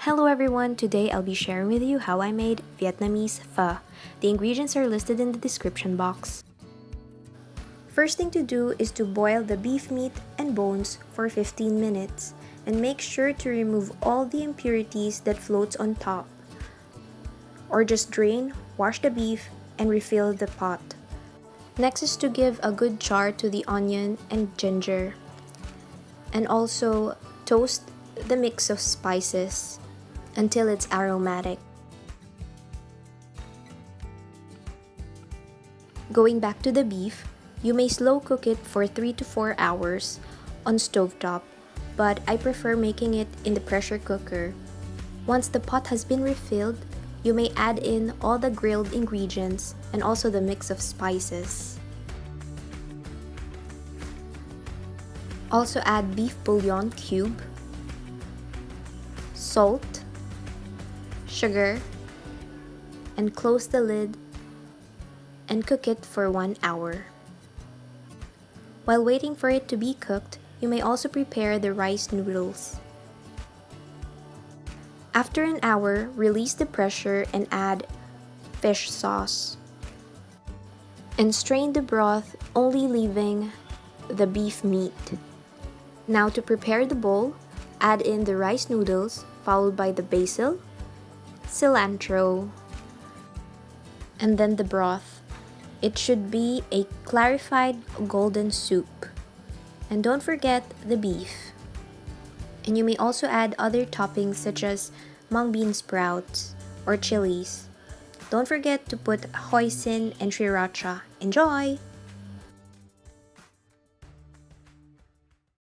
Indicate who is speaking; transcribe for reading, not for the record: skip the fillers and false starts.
Speaker 1: Hello everyone, today I'll be sharing with you how I made Vietnamese Pho. The ingredients are listed in the description box. First thing to do is to boil the beef meat and bones for 15 minutes and make sure to remove all the impurities that floats on top. Or just drain, wash the beef, and refill the pot. Next is to give a good char to the onion and ginger. And also toast the mix of spices until it's aromatic. Going back to the beef, you may slow cook it for 3 to 4 hours on stovetop, but I prefer making it in the pressure cooker. Once the pot has been refilled, you may add in all the grilled ingredients and also the mix of spices. Also add beef bouillon cube, salt, sugar, and close the lid and cook it for 1 hour. While waiting for it to be cooked, you may also prepare the rice noodles. After an hour, release the pressure and add fish sauce. And strain the broth, only leaving the beef meat. Now to prepare the bowl, add in the rice noodles, followed by the basil, cilantro, and then the broth. It should be a clarified golden soup. And don't forget the beef. And you may also add other toppings such as mung bean sprouts or chilies. Don't forget to put hoisin and sriracha. Enjoy!